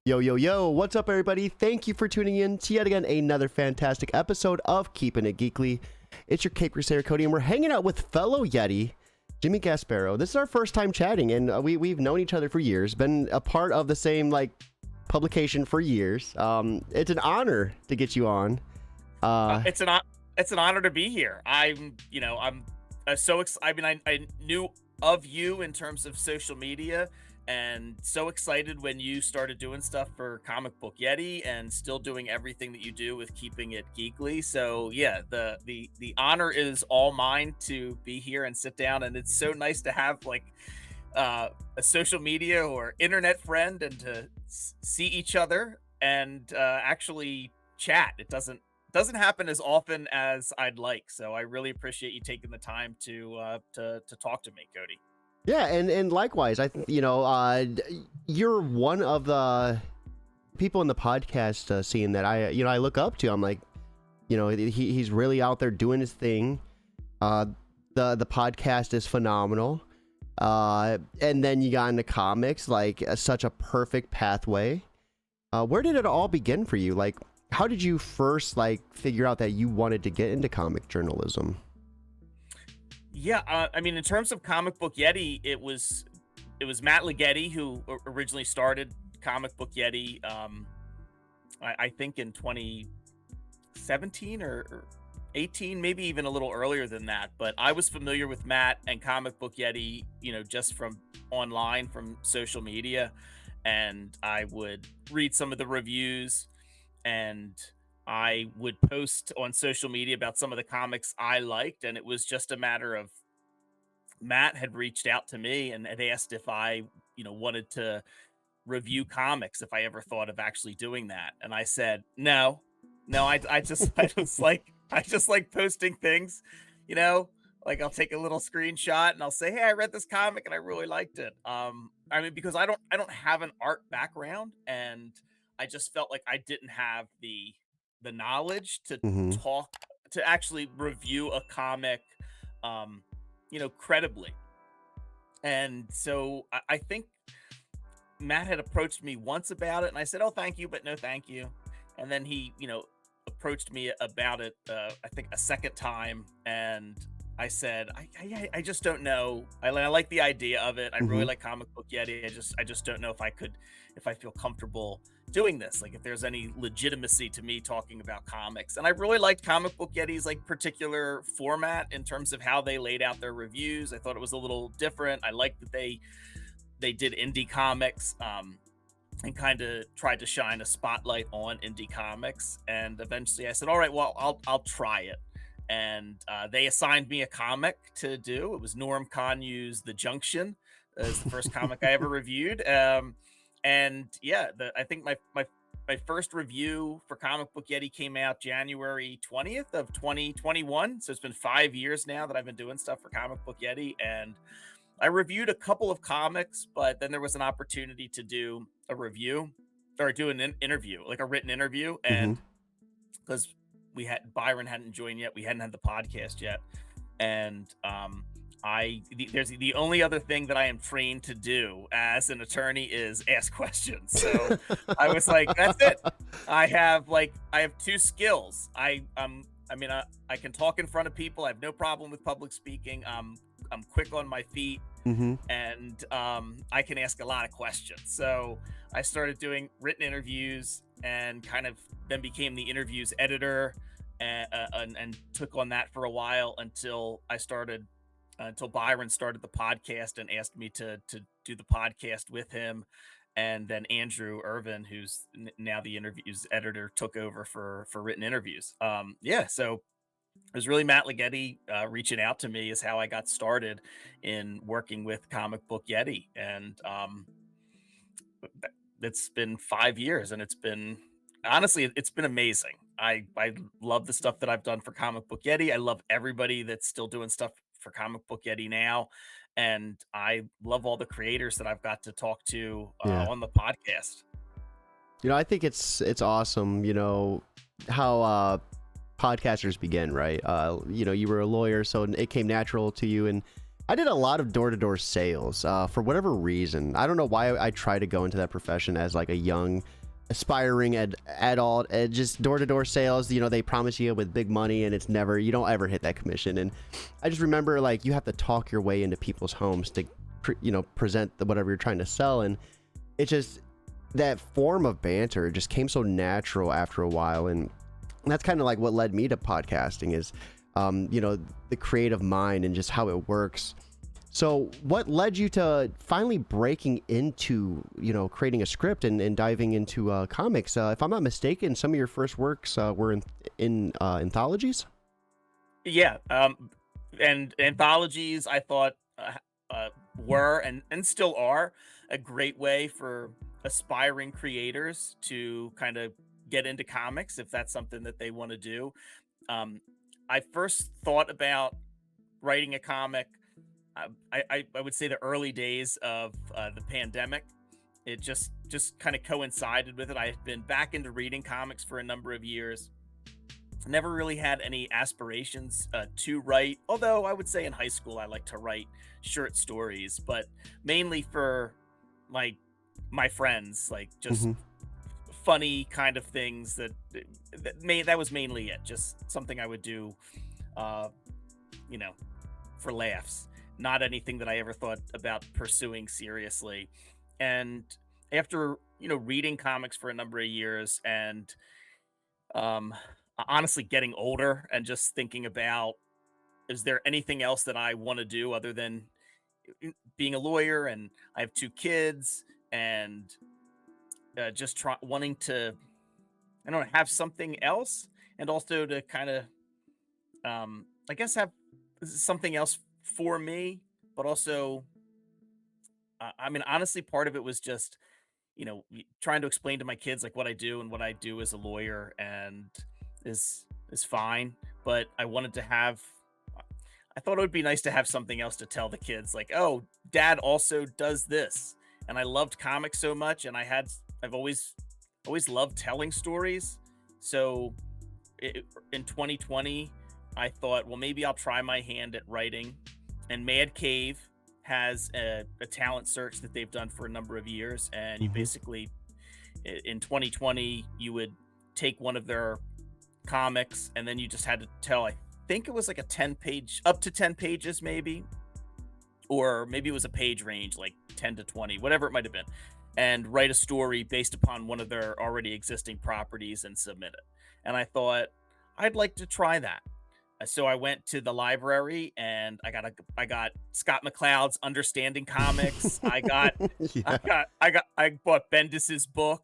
Yo, yo, yo, what's up, everybody? Thank you for tuning in to yet again another fantastic episode of Keeping It Geekly. It's your Cape Crusader Cody, and we're hanging out with fellow Yeti, Jimmy Gaspero. This is our first time chatting, and we've known each other for years, been a part of the same, publication for years. It's an honor to get you on. It's an honor to be here. I'm so excited. I mean, I knew of you in terms of social media, and so excited when you started doing stuff for Comic Book Yeti, and still doing everything that you do with Keeping It Geekly. So yeah, the honor is all mine to be here and sit down, and it's so nice to have a social media or internet friend and to see each other and actually chat. It doesn't happen as often as I'd like, so I really appreciate you taking the time to talk to me, Cody. Yeah, and likewise, I think you're one of the people in the podcast scene that I look up to. I'm like, he's really out there doing his thing. The podcast is phenomenal. And then you got into comics, such a perfect pathway. Where did it all begin for you? How did you first figure out that you wanted to get into comic journalism? Yeah, I mean, in terms of Comic Book Yeti, it was Matt Ligeti who originally started Comic Book Yeti. I think in 2017 or 18, maybe even a little earlier than that. But I was familiar with Matt and Comic Book Yeti, just from online, from social media, and I would read some of the reviews, and I would post on social media about some of the comics I liked, and it was just a matter of Matt had reached out to me and had asked if I, wanted to review comics, if I ever thought of actually doing that. And I said, no, I just like posting things, I'll take a little screenshot and I'll say, hey, I read this comic and I really liked it. Because I don't have an art background, and I just felt like I didn't have the knowledge to Mm-hmm. actually review a comic, credibly. And so I think Matt had approached me once about it, and I said, oh, thank you, but no thank you. And then he, approached me about it, I think a second time, and I said, I just don't know. I like the idea of it. I really like Comic Book Yeti. I just don't know if I feel comfortable doing this. If there's any legitimacy to me talking about comics. And I really liked Comic Book Yeti's particular format in terms of how they laid out their reviews. I thought it was a little different. I liked that they did indie comics, and kind of tried to shine a spotlight on indie comics. And eventually I said, all right, well, I'll try it. And they assigned me a comic to do. It was Norm Kanyu's The Junction. It was the first comic I ever reviewed. And yeah, I think my first review for Comic Book Yeti came out January 20th of 2021. So it's been 5 years now that I've been doing stuff for Comic Book Yeti. And I reviewed a couple of comics, but then there was an opportunity to do a review or do an interview, like a written interview. And because Byron hadn't joined yet, we hadn't had the podcast yet. And there's the only other thing that I am trained to do as an attorney is ask questions. So I was like, that's it. I have two skills. I can talk in front of people. I have no problem with public speaking. I'm quick on my feet, and I can ask a lot of questions. So I started doing written interviews, and kind of then became the interviews editor, and took on that for a while until Byron started the podcast and asked me to do the podcast with him. And then Andrew Irvin, who's now the interviews editor, took over for written interviews. So it was really Matt Ligeti reaching out to me is how I got started in working with Comic Book Yeti. And it's been 5 years, and it's been amazing. I love the stuff that I've done for Comic Book Yeti. I love everybody that's still doing stuff for Comic Book Yeti now. And I love all the creators that I've got to talk to on the podcast. I think it's awesome, how podcasters begin, right? You were a lawyer, so it came natural to you, and I did a lot of door-to-door sales for whatever reason. I don't know why I tried to go into that profession as like a young, aspiring adult. Just door-to-door sales. You know, they promise you with big money, and it's never. You don't ever hit that commission. And I just remember like you have to talk your way into people's homes to, present whatever you're trying to sell, and it just that form of banter just came so natural after a while, and that's kind of like what led me to podcasting is the creative mind and just how it works. So what led you to finally breaking into creating a script and diving into comics? If I'm not mistaken, some of your first works were in anthologies. Yeah, and anthologies I thought were and still are a great way for aspiring creators to kind of get into comics if that's something that they want to do. Um, I first thought about writing a comic. I would say the early days of the pandemic. It just kind of coincided with it. I had been back into reading comics for a number of years. Never really had any aspirations to write, although I would say in high school I like to write short stories, but mainly for my my friends, like just Mm-hmm. funny kind of things that was mainly it. Just something I would do, uh, you know, for laughs. Not anything that I ever thought about pursuing seriously. And after reading comics for a number of years and um honestly getting older and just thinking about, is there anything else that I want to do other than being a lawyer, and I have two kids, and just wanting to, I don't know, have something else, and also to kind of I guess have something else for me, but also I mean, honestly, part of it was just trying to explain to my kids like what I do, and what I do as a lawyer and is fine, but I wanted to have, I thought it would be nice to have something else to tell the kids, like, oh, dad also does this. And I loved comics so much, and I've always loved telling stories. So in 2020, I thought, well, maybe I'll try my hand at writing. And Mad Cave has a talent search that they've done for a number of years, and you Mm-hmm. basically in 2020 you would take one of their comics, and then you just had to tell, I think it was like a 10 page, up to 10 pages maybe, or maybe it was a page range like 10 to 20, whatever it might have been, and write a story based upon one of their already existing properties and submit it. And I thought I'd like to try that. So I went to the library and I got Scott McCloud's Understanding Comics. Yeah. I bought Bendis's book,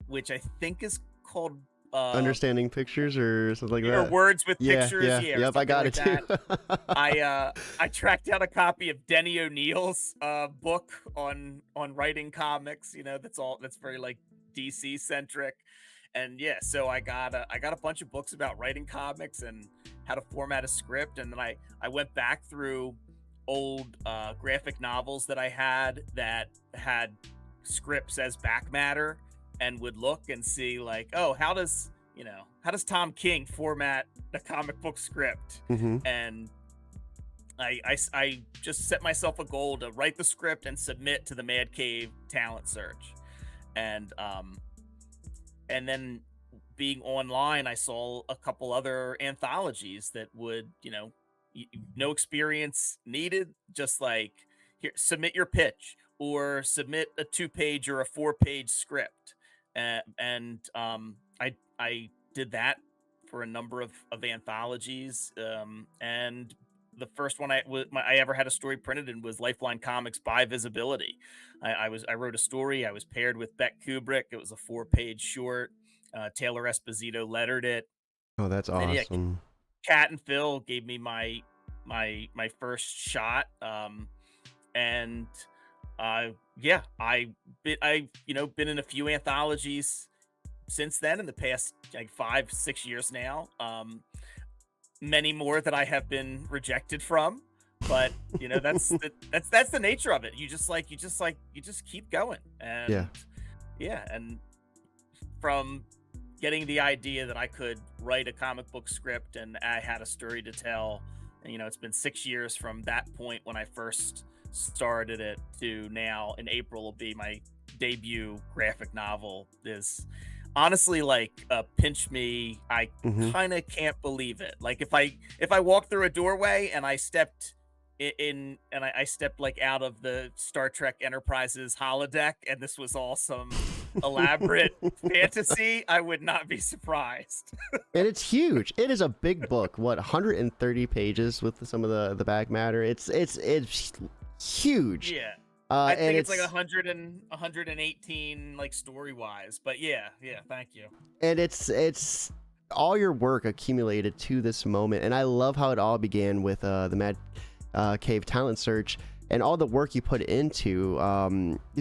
which I think is called uh Understanding pictures or something like or that. Words with Yeah, Pictures, yeah, yeah, or yep, I something got like it too. that. I tracked down a copy of Denny O'Neill's book on writing comics. That's very like DC centric. And yeah, so I got a bunch of books about writing comics and how to format a script, and then I went back through old graphic novels that I that had scripts as back matter, and would look and see like, oh, how does Tom King format a comic book script? Mm-hmm. And I just set myself a goal to write the script and submit to the Mad Cave talent search. And um and then being online, I saw a couple other anthologies that would, no experience needed, just like, here, submit your pitch, or submit a 2 page or a 4 page script. And I did that for a number of anthologies. And the first one I ever had a story printed in was Lifeline Comics by Visibility. I wrote a story. I was paired with Beck Kubrick. It was a 4 page short. Taylor Esposito lettered it, Oh, that's and yeah, awesome. Cat and Phil gave me my first shot. And yeah, I been in a few anthologies since then, in the past like 5 6 years now. Many more that I have been rejected from, but that's the nature of it. You just keep going. Yeah. And yeah, and from getting the idea that I could write a comic book script and I had a story to tell, It's been 6 years from that point when I first started it to now. In April will be my debut graphic novel. Is honestly like pinch me. I Hmm. kind of can't believe it. Like if I walked through a doorway and I stepped and I stepped like out of the Star Trek Enterprise's holodeck and this was all some elaborate fantasy, I would not be surprised. And it's huge. It is a big book. What, 130 pages with some of the back matter. It's huge. Yeah. I And think it's like 118 like story wise, but yeah, thank you. it's all your work accumulated to this moment, and I love how it all began with the Mad Cave talent search and all the work you put into.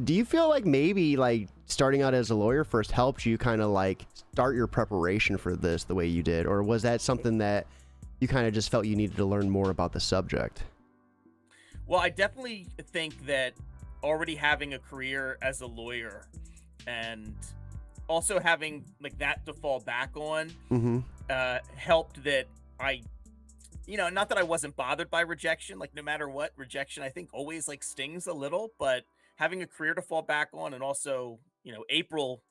Do you feel like maybe like starting out as a lawyer first helped you kind of like start your preparation for this the way you did, or was that something that you kind of just felt you needed to learn more about the subject? Well, I definitely think that already having a career as a lawyer and also having like that to fall back on Mm-hmm. helped that I not that I wasn't bothered by rejection, like no matter what, rejection I think always like stings a little, but having a career to fall back on and also, April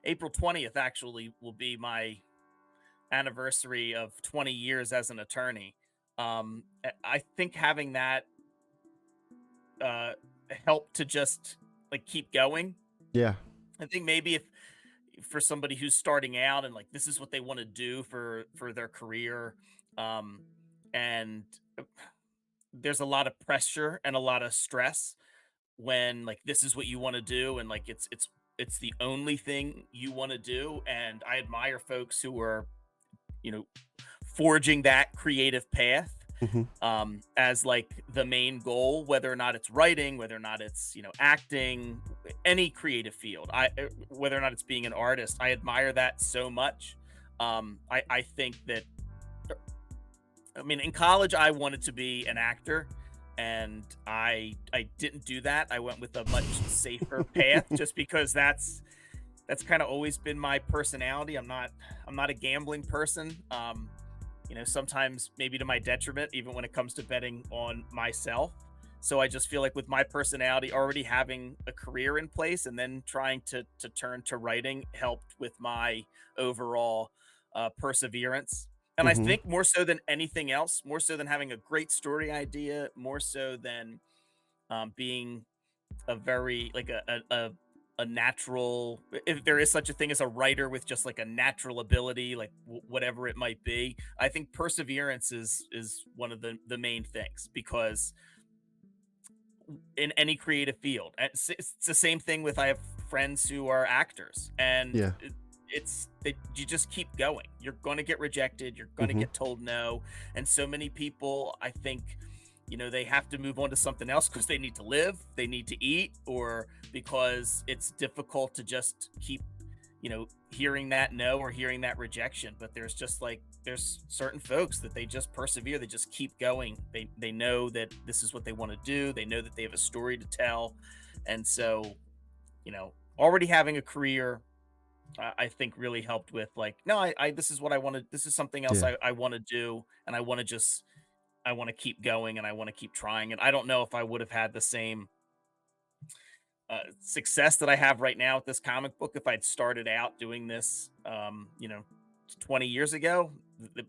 20th actually will be my anniversary of 20 years as an attorney. I think having that uh helped to just like keep going. Yeah. I think maybe if for somebody who's starting out and like this is what they want to do for their career, um and there's a lot of pressure and a lot of stress when like this is what you want to do and like it's the only thing you want to do, and I admire folks who are you know forging that creative path Mm-hmm. as like the main goal, whether or not it's writing, whether or not it's acting, any creative field. Whether or not it's being an artist, I admire that so much. I think that I mean, in college, I wanted to be an actor, and I didn't do that. I went with a much safer path, just because that's kind of always been my personality. I'm not a gambling person. Sometimes maybe to my detriment, even when it comes to betting on myself. So I just feel like with my personality, already having a career in place and then trying to turn to writing helped with my overall perseverance. And I Mm-hmm. think more so than anything else, more so than having a great story idea, more so than being a very like a natural, if there is such a thing as a writer with just like a natural ability, like whatever it might be, I think perseverance is one of the main things, because in any creative field, it's the same thing with, I have friends who are actors, and Yeah. you just keep going. You're going to get rejected, you're going to Mm-hmm. get told no, and so many people, I think, they have to move on to something else because they need to live, they need to eat, or because it's difficult to just keep, hearing that no or hearing that rejection. But there's just like there's certain folks that they just persevere, they just keep going. They know that this is what they want to do. They know that they have a story to tell. And so, already having a career, I think really helped with like, no, I this is what I want to, this is something else Yeah. I want to do, and I want to keep going and I want to keep trying. And I don't know if I would have had the same success that I have right now with this comic book if I'd started out doing this, 20 years ago.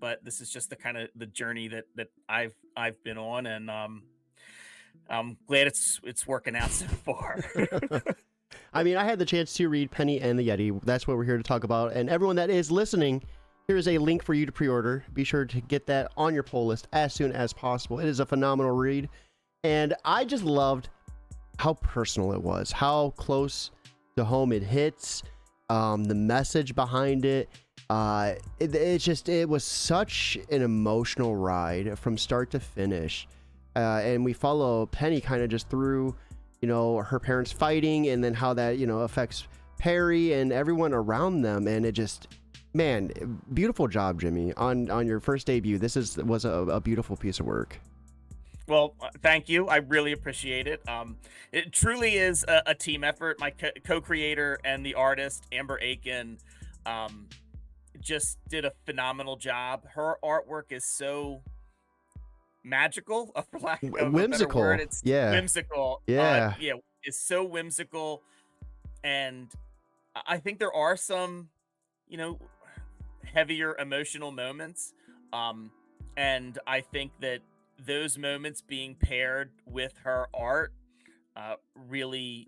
But this is just the kind of the journey that I've been on, and I'm glad it's working out so far. I mean, I had the chance to read Penny and the Yeti. That's what we're here to talk about. And everyone that is listening, here's a link for you to pre-order. Be sure to get that on your pull list as soon as possible. It is a phenomenal read. And I just loved how personal it was, how close to home it hits, the message behind it. It was such an emotional ride from start to finish. And we follow Penny kind of just through, her parents fighting, and then how that, affects Peri and everyone around them. And it just, man, beautiful job, Jimmy, on your first debut. Was a beautiful piece of work. Well, thank you. I really appreciate it. It truly is a team effort. My co-creator and the artist, Amber Aiken, um, just did a phenomenal job. Her artwork is so magical, for lack of a better word. Whimsical. It's Yeah. whimsical. Yeah. Yeah, it's so whimsical, and I think there are some, you know, heavier emotional moments, um, and I think that those moments being paired with her art really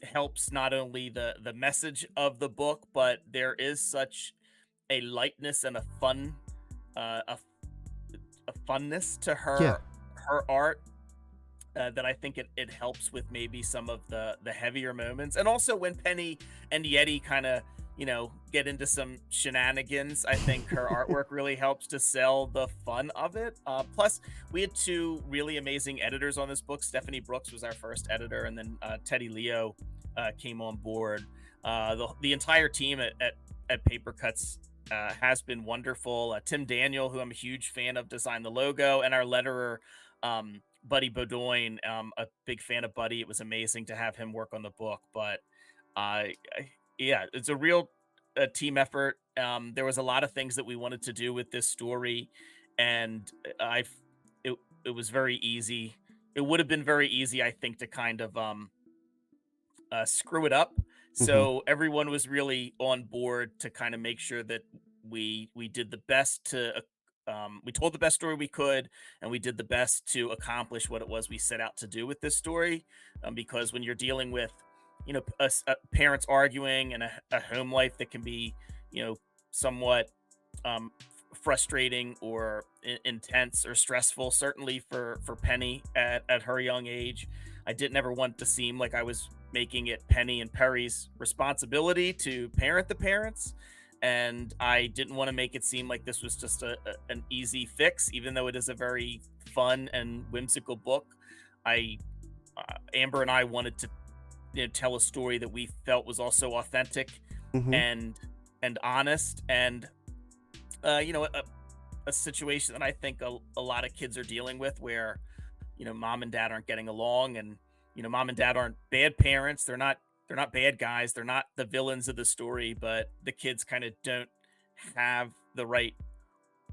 helps not only the message of the book, but there is such a lightness and a fun, uh, a, a funness to Yeah. her art, that I think it helps with maybe some of the heavier moments, and also when Penny and Yeti kind of, get into some shenanigans. I think her artwork really helps to sell the fun of it. Plus, we had two really amazing editors on this book. Stephanie Brooks was our first editor, and then Teddy Leo came on board. The entire team at Paper Cuts has been wonderful. Tim Daniel, who I'm a huge fan of, designed the logo, and our letterer, Buddy Bodoin, a big fan of Buddy. It was amazing to have him work on the book. But yeah, it's a real team effort. There was a lot of things that we wanted to do with this story, and I it it was very easy. It would have been very easy, I think, to kind of screw it up. Hmm. So everyone was really on board to kind of make sure that we did the best to we told the best story we could, and we did the best to accomplish what it was we set out to do with this story. Because when you're dealing with, parents arguing and a home life that can be, somewhat frustrating or intense or stressful, certainly for Penny at her young age. I didn't ever want to seem like I was making it Penny and Peri's responsibility to parent the parents, and I didn't want to make it seem like this was just an easy fix, even though it is a very fun and whimsical book. I Amber and I wanted to, tell a story that we felt was also authentic Hmm. and honest, and a situation that I think a lot of kids are dealing with, where, mom and dad aren't getting along, and, mom and dad aren't bad parents. They're not bad guys. They're not the villains of the story, but the kids kind of don't have the right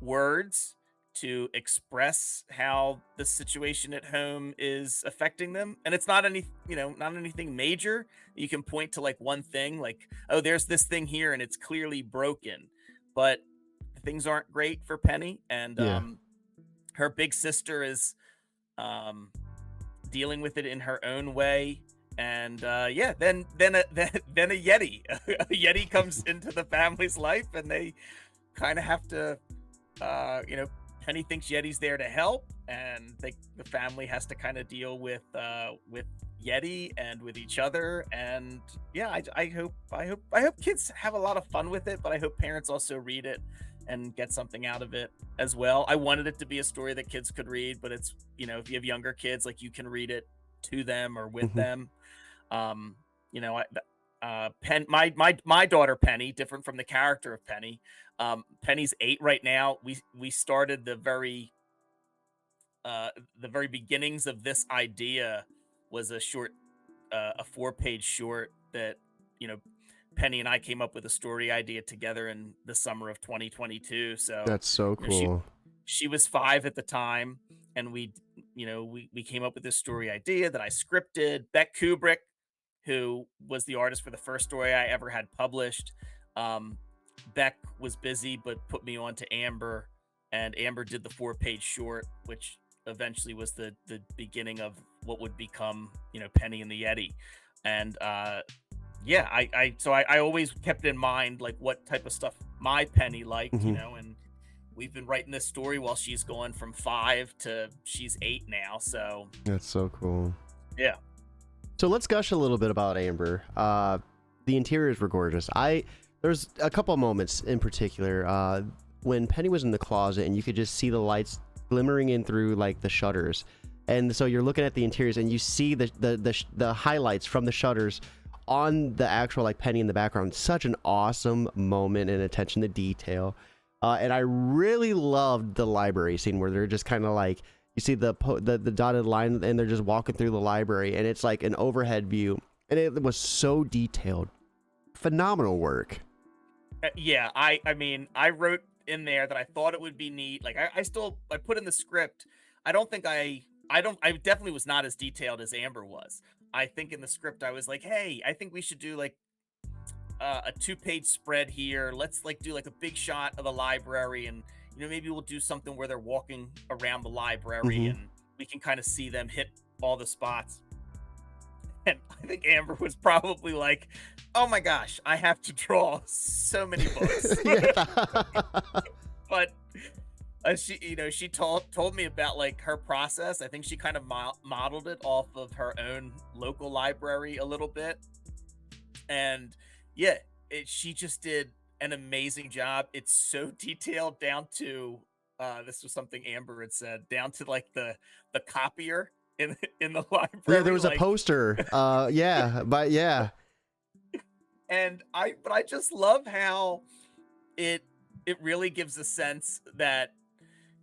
words to express how the situation at home is affecting them. And it's not not anything major. You can point to like one thing, like, oh, there's this thing here and it's clearly broken. But things aren't great for Penny, and Yeah. her big sister is um dealing with it in her own way. And yeah, then a Yeti, a Yeti comes into the family's life, and they kind of have to, uh, you know, Penny thinks Yeti's there to help, and the family has to kind of deal with Yeti and with each other. And yeah, I hope kids have a lot of fun with it, but I hope parents also read it and get something out of it as well. I wanted it to be a story that kids could read, but it's, if you have younger kids, like, you can read it to them or with Hmm. them. Um, my daughter Penny, different from the character of Penny. Penny's 8 right now. We started the very beginnings of this idea was a 4-page short that, you know Penny and I came up with a story idea together in the summer of 2022. So, That's so you know, she cool. she was 5 at the time, and we came up with this story idea that I scripted. Beck Kubrick, who was the artist for the first story I ever had published, um, Beck was busy but put me on to Amber, and Amber did the 4-page short, which eventually was the beginning of what would become, Penny and the Yeti. And yeah, I always kept in mind, like, what type of stuff my Penny liked, Hmm. and we've been writing this story while she's going from 5 to she's 8 now. So That's so cool. yeah. So let's gush a little bit about Amber. The interiors were gorgeous. There's a couple moments in particular when Penny was in the closet and you could just see the lights glimmering in through like the shutters, and so you're looking at the interiors and you see the highlights from the shutters on the actual like Penny in the background. Such an awesome moment and attention to detail. And I really loved the library scene where they're just kind of like, you see the dotted line and they're just walking through the library and it's like an overhead view, and it was so detailed. Phenomenal work. Yeah, I mean, I wrote in there that I thought it would be neat. Like, I put in the script, I don't think I definitely was not as detailed as Amber was. I think in the script I was like, "Hey, I think we should do like a two-page spread here. Let's like do like a big shot of the library, and maybe we'll do something where they're walking around the library Hmm. and we can kind of see them hit all the spots." And I think Amber was probably like, "Oh my gosh, I have to draw so many books." Yeah. But she told me about like her process. I think she kind of modeled it off of her own local library a little bit, and yeah, she just did an amazing job. It's so detailed down to this was something Amber had said, down to like the copier in the Yeah, there library, was a like. poster. Yeah, but yeah. And I just love how it it really gives a sense that,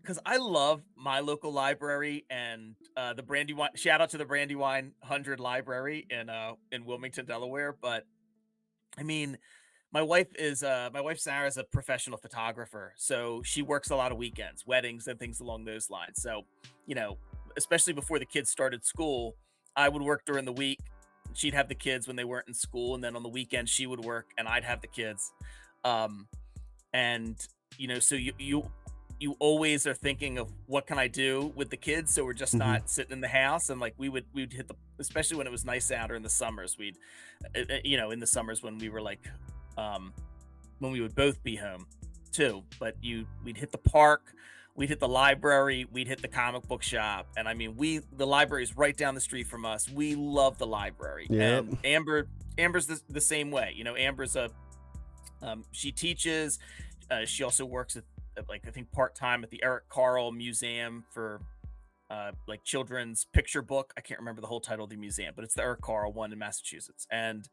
because I love my local library and the Brandywine. Shout out to the Brandywine 100 Library in Wilmington, Delaware. But I mean, my wife Sarah is a professional photographer, so she works a lot of weekends, weddings, and things along those lines. So, you know, especially before the kids started school, I would work during the week. She'd have the kids when they weren't in school, and then on the weekend she would work, and I'd have the kids. Um, and so you always are thinking of what can I do with the kids, so we're just Hmm. not sitting in the house. And like we'd hit the, especially when it was nice out or in the summers, we'd in the summers when we were like um when we would both be home too. But we'd hit the park, we'd hit the library, we'd hit the comic book shop. And I mean, the library is right down the street from us. We love the library. Yep. And Amber's the same way. Amber's a she teaches. She also works at like I think part time at the Eric Carle Museum for like children's picture book. I can't remember the whole title of the museum, but it's the Eric Carle one in Massachusetts. And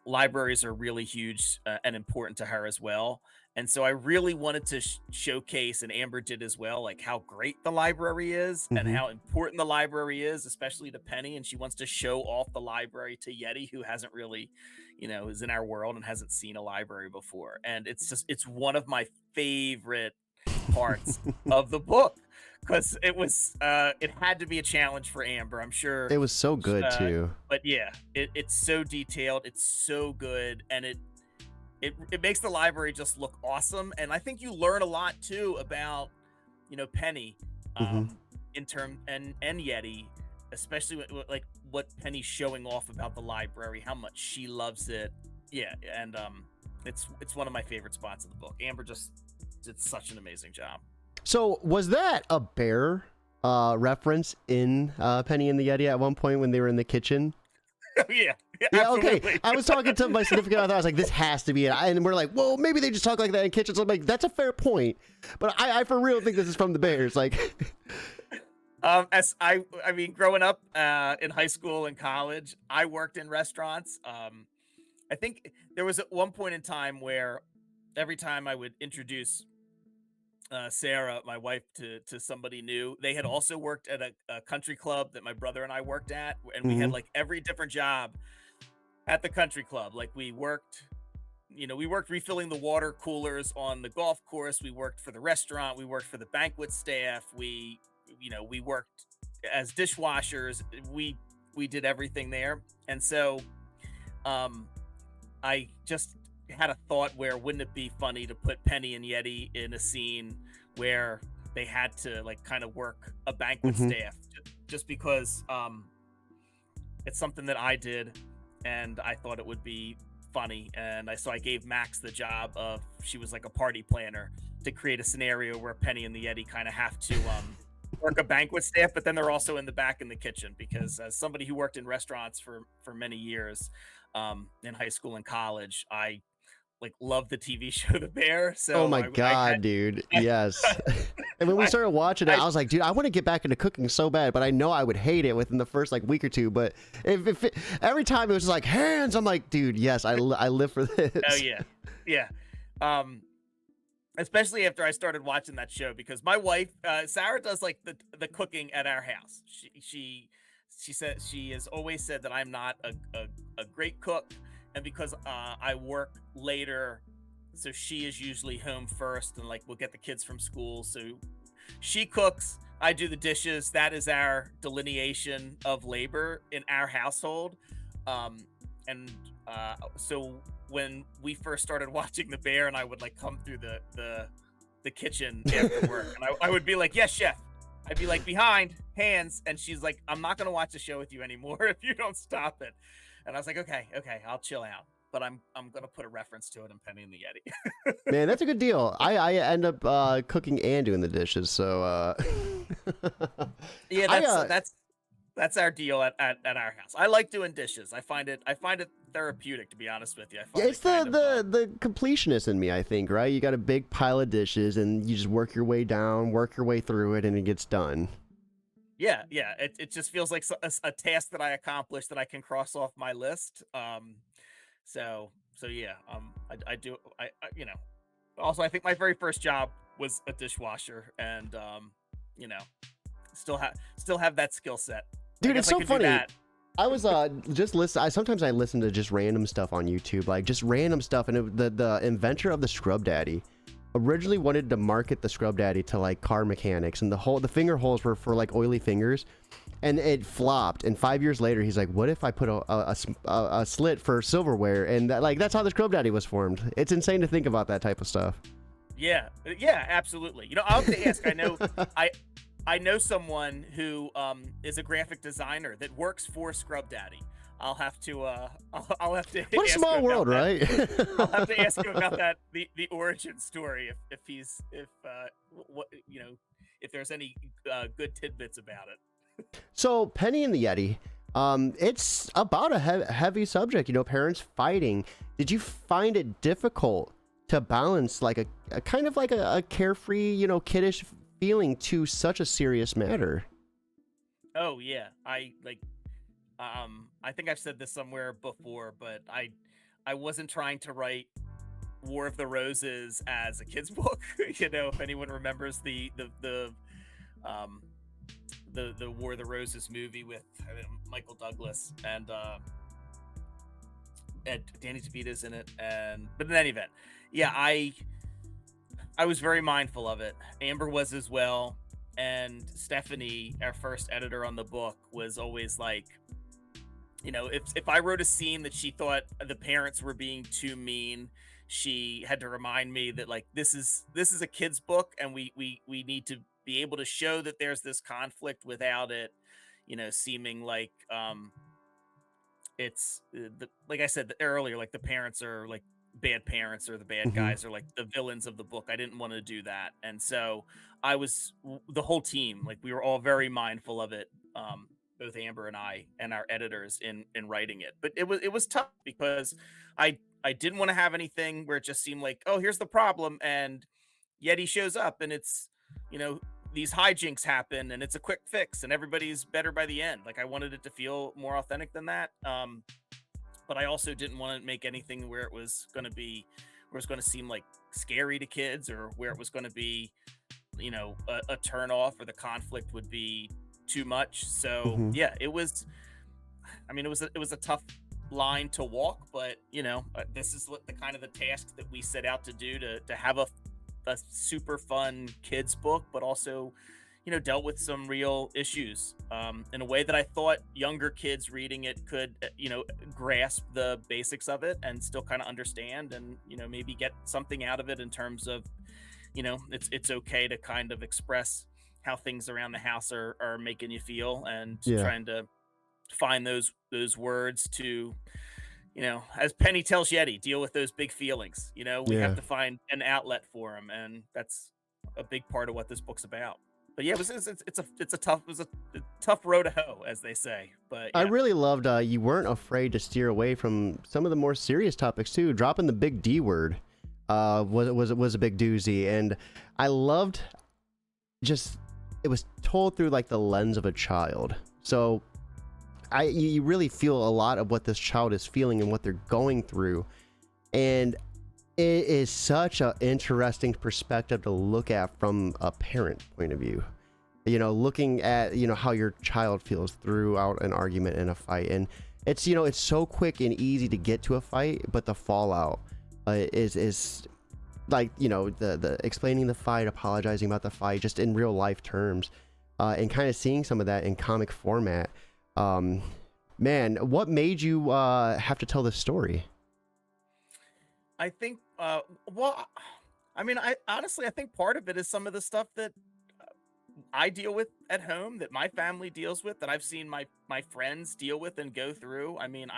libraries are really huge and important to her as well. And so I really wanted to showcase, and Amber did as well, like how great the library is and Hmm. how important the library is, especially to Penny. And she wants to show off the library to Yeti, who hasn't really, is in our world and hasn't seen a library before. And it's one of my favorite parts of the book, because it had to be a challenge for Amber, I'm sure. It was so good uh too. but yeah, it's so detailed, it's so good, and it makes the library just look awesome. And I think you learn a lot too about Penny, Hmm. in term and Yeti, especially like what Penny's showing off about the library, how much she loves it. Yeah. And it's one of my favorite spots of the book. Amber just did such an amazing job. So was that a bear reference in Penny and the Yeti at one point when they were in the kitchen? Oh yeah, yeah, Yeah, okay. absolutely. I was talking to my significant other. I was like, this has to be it. And we're like, well, maybe they just talk like that in kitchens. I'm like, that's a fair point. But I for real think this is from the Bears. Like, As I mean, growing up in high school and college, I worked in restaurants. I think there was at one point in time where every time I would introduce Sarah, my wife, to somebody new, they had also worked at a country club that my brother and I worked at, and we had mhm, like every different job at the country club. Like we worked refilling the water coolers on the golf course. We worked for the restaurant. We worked for the banquet staff. We worked as dishwashers. We did everything there. And so um, I just had a thought, where wouldn't it be funny to put Penny and Yeti in a scene where they had to like kind of work a banquet mhm. staff, just because it's something that I did, and I thought it would be funny. And I gave Max the job of, she was like a party planner, to create a scenario where Penny and the Yeti kind of have to work a banquet staff, but then they're also in the back in the kitchen, because as somebody who worked in restaurants for many years in high school and college, I like love the TV show The Bear. Oh So my I god, dude. had Yes. And when we I, started watching it, I I was like, dude, I want to get back into cooking so bad, but I know I would hate it within the first like week or two. But every time it was just like hands, I'm like, dude, yes, I live for oh this. yeah, yeah. Um, Especially after I started watching that show, because my wife, Sarah, does like the cooking at our house. She said, she has always said that I'm not a great cook, and because I work later, so she is usually home first, and like we'll get the kids from school, so she cooks. I do the dishes. That is our delineation of labor in our household. Um, and so when we first started watching The Bear, and I would like come through the kitchen after work, and I would be like, "Yes, chef." I'd be like, "Behind, hands," and she's like, "I'm not gonna watch the show with you anymore if you don't stop it." And I was like, "Okay, okay, I'll chill out." But I'm gonna put a reference to it in Penny and the Yeti. Man, that's a good deal. I end up cooking and doing the dishes, so Yeah, I that's our deal at our house. I like doing dishes. I find it therapeutic, to be honest with you. I yeah, find it's it kind of the completionist in me, I think, right? You got a big pile of dishes and you just work your way down, work your way through it, and it gets done. yeah, yeah. It just feels like a task that I accomplished that I can cross off my list. So yeah, I do you know. Also, I think my very first job was a dishwasher, and you know, still have that skill set. I Dude, it's guess I so could do funny. that. I was just listen. Sometimes I listen to just random stuff on YouTube, like just random stuff. And the inventor of the Scrub Daddy originally wanted to market the Scrub Daddy to like car mechanics, and the finger holes were for like oily fingers, and it flopped. And 5 years later, he's like, "What if I put a slit for silverware?" And that's how the Scrub Daddy was formed. It's insane to think about that type of stuff. Yeah, yeah, absolutely. I'll have to ask. I know someone who is a graphic designer that works for Scrub Daddy. I'll have to What a ask small him about world, that. right? I'll have to ask him about that, the origin story, if what if there's any good tidbits about it. So Penny and the Yeti, it's about a heavy subject. Parents fighting. Did you find it difficult to balance like a kind of like a carefree, kiddish feeling to such a serious matter? Oh yeah, I think I've said this somewhere before, but I wasn't trying to write War of the Roses as a kid's book. If anyone remembers um the War of the Roses movie with Michael Douglas and Danny DeVito's in it, but in any event, yeah, I was very mindful of it. Amber was as well, and Stephanie, our first editor on the book, was always like, if I wrote a scene that she thought the parents were being too mean, she had to remind me that like this is a kid's book, and we need to be able to show that there's this conflict without it, seeming like it's like I said earlier, like the parents are like bad parents, or the bad Hmm. guys are like the villains of the book. I didn't want to do that, and so the whole team, like we were all very mindful of it. Both Amber and I and our editors in writing it, but it was tough because I didn't want to have anything where it just seemed like, oh, here's the problem, and Yeti shows up, and it's you know these hijinks happen, and it's a quick fix, and everybody's better by the end. Like I wanted it to feel more authentic than that. But I also didn't want to make anything where it's going to seem like scary to kids, or where it was going to be, a turn off, or the conflict would be too much. So Hmm. yeah, it was a tough line to walk, but this is the kind of the task that we set out to do, to have a super fun kids book, but also dealt with some real issues in a way that I thought younger kids reading it could, grasp the basics of it and still kind of understand, and maybe get something out of it in terms of, it's okay to kind of express how things around the house are making you feel, and Yeah. trying to find those words to, as Penny tells Yeti, deal with those big feelings. We have Yeah. to find an outlet for them, and that's a big part of what this book's about. But yeah, it was a tough road to hoe, as they say. But I yeah, really loved you weren't afraid to steer away from some of the more serious topics too. Dropping the big D word was a big doozy, and I loved just it was told through like the lens of a child. So you really feel a lot of what this child is feeling and what they're going through, and it is such an interesting perspective to look at from a parent point of view. Looking at how your child feels throughout an argument and a fight, and it's so quick and easy to get to a fight, but the fallout is like the explaining the fight, apologizing about the fight, just in real life terms. and kind of seeing some of that in comic format. Um, Man, what made you have to tell this story? I think, well, I mean, I honestly, I think part of it is some of the stuff that I deal with at home, that my family deals with, that I've seen my friends deal with and go through. I mean,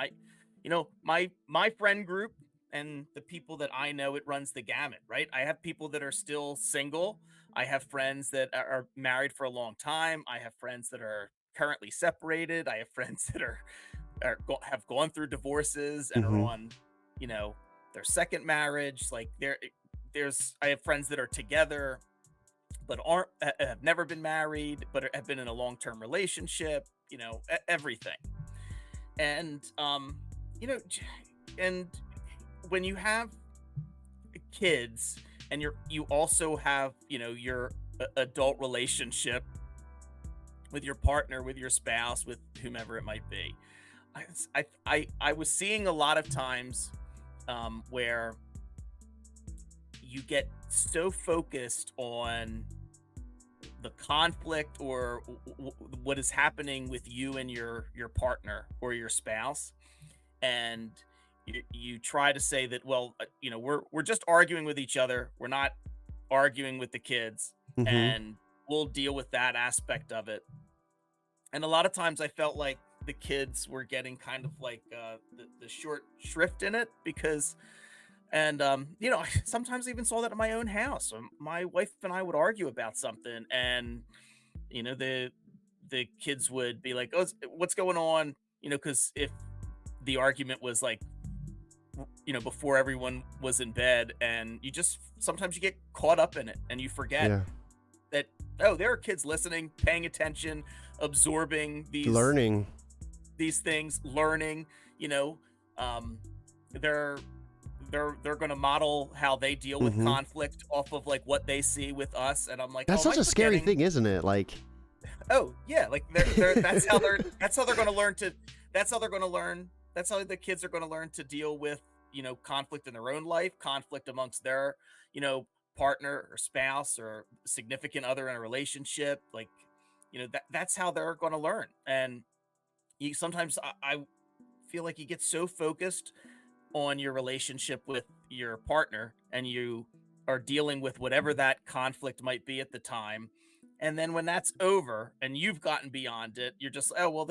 my friend group and the people that I know, it runs the gamut, right? I have people that are still single. I have friends that are married for a long time. I have friends that are currently separated. I have friends that have gone through divorces and are Mm-hmm. on, you know, their second marriage. Like there's I have friends that are together but have never been married, but have been in a long term relationship. Everything. And you know, and when you have kids and you also have your adult relationship with your partner, with your spouse, with whomever it might be. I was seeing a lot of times where you get so focused on the conflict or what is happening with you and your partner or your spouse, and you try to say that, well, we're just arguing with each other, we're not arguing with the kids, Mm-hmm. and we'll deal with that aspect of it. And a lot of times I felt like the kids were getting kind of like the short shrift in it, because and I sometimes even saw that in my own house. My wife and I would argue about something, and you know the the kids would be like, "Oh, what's going on?" Because if the argument was like, before everyone was in bed, and you just sometimes you get caught up in it and you forget Yeah. that, oh, there are kids listening, paying attention, absorbing Learning. these things, learning. you know um they're they're going to model how they deal with Mm-hmm. conflict off of like what they see with us, and I'm like, That's oh, am such I a scary forgetting? thing, isn't it? Like, Oh yeah, like that's how they're going to learn to that's how they're going to learn that's how the kids are going to learn to deal with conflict in their own life, conflict amongst their you know partner or spouse or significant other in a relationship. Like, that's how they're going to learn. And you sometimes I feel like you get so focused on your relationship with your partner, and you are dealing with whatever that conflict might be at the time, and then when that's over and you've gotten beyond it, you're just, oh well,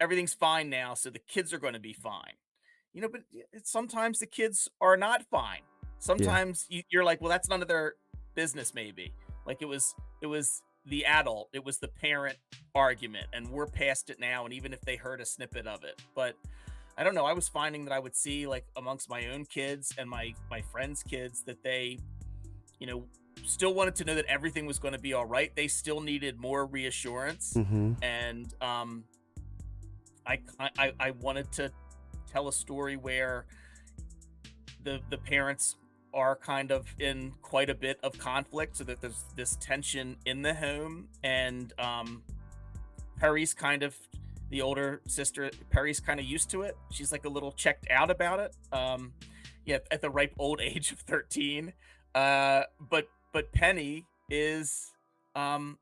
everything's fine now, so the kids are going to be fine. But sometimes the kids are not fine. yeah. Sometimes you're like, well, that's none of their business. Maybe like it was the adult, it was the parent argument, and we're past it now, and even if they heard a snippet of it. But I don't know. I was finding that I would see, like, amongst my own kids and my friends' kids, that they, you know, still wanted to know that everything was going to be all right. They still needed more reassurance, Mm-hmm. and I wanted to tell a story where the parents are kind of in quite a bit of conflict, so that there's this tension in the home. And Peri's kind of the older sister. Peri's kind of used to it. She's like a little checked out about it. Yeah, at the ripe old age of 13. But Penny is, um,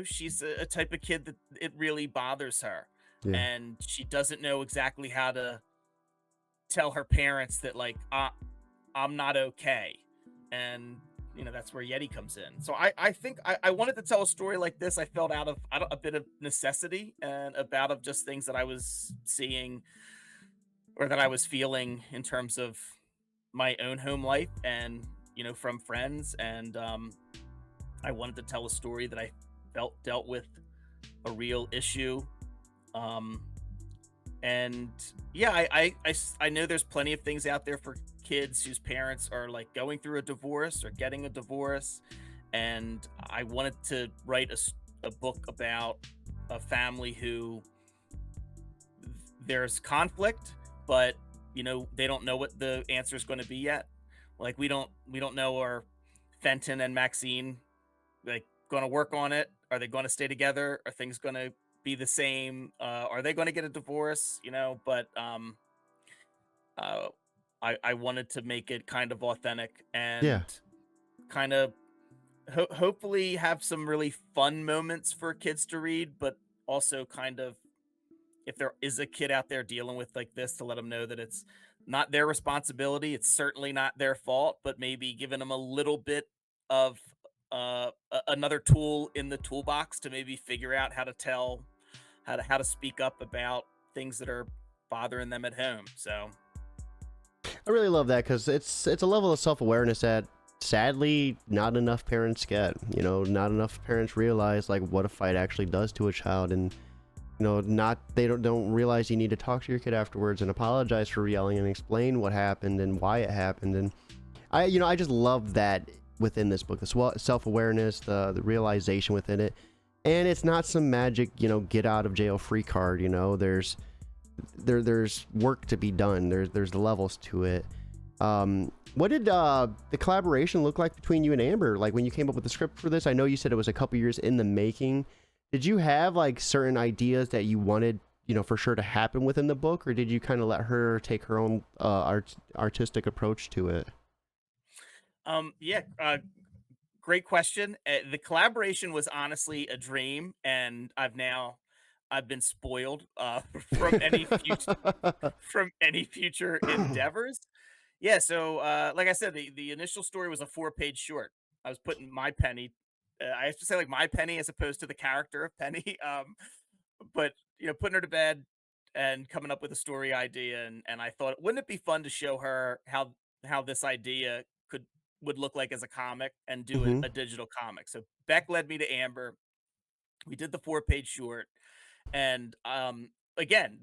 she's a type of kid that it really bothers her, Yeah. and she doesn't know exactly how to tell her parents that, like, I'm not okay. And that's where Yeti comes in. So I think I wanted to tell a story like this. I felt out of a bit of necessity, and about of just things that I was seeing or that I was feeling in terms of my own home life, and from friends. And I wanted to tell a story that I felt dealt with a real issue. um and yeah, I know there's plenty of things out there for kids whose parents are like going through a divorce or getting a divorce, and I wanted to write a book about a family who there's conflict, but they don't know what the answer is going to be yet. Like, we don't know, are Fenton and Maxine like going to work on it? Are they going to stay together? Are things going to be the same? Are they going to get a divorce? But uh, I wanted to make it kind of authentic, Yeah. and kind of hopefully have some really fun moments for kids to read, but also kind of, if there is a kid out there dealing with like this, to let them know that it's not their responsibility. It's certainly not their fault, but maybe giving them a little bit of another tool in the toolbox to maybe figure out how to tell, how to speak up about things that are bothering them at home. So I really love that because it's a level of self awareness that sadly not enough parents get. You know, not enough parents realize like what a fight actually does to a child, and you know, not they don't realize you need to talk to your kid afterwards and apologize for yelling and explain what happened and why it happened. And I just love that within this book, the self awareness, the realization within it, and it's not some magic get out of jail free card. You know, there's work to be done. There's levels to it. What did the collaboration look like between you and Amber? Like when you came up with the script for this, I know you said it was a couple years in the making. Did you have like certain ideas that you wanted, for sure to happen within the book, or did you kind of let her take her own artistic approach to it? yeah, great question. The collaboration was honestly a dream, and I've been spoiled from any future endeavors. Yeah, so like I said, the initial story was a 4-page short. I was putting my penny. I have to say like my penny as opposed to the character of Penny. But putting her to bed and coming up with a story idea, and I thought, wouldn't it be fun to show her how this idea would look like as a comic and do Hmm. a digital comic. So Beck led me to Amber. We did the 4-page short, and again,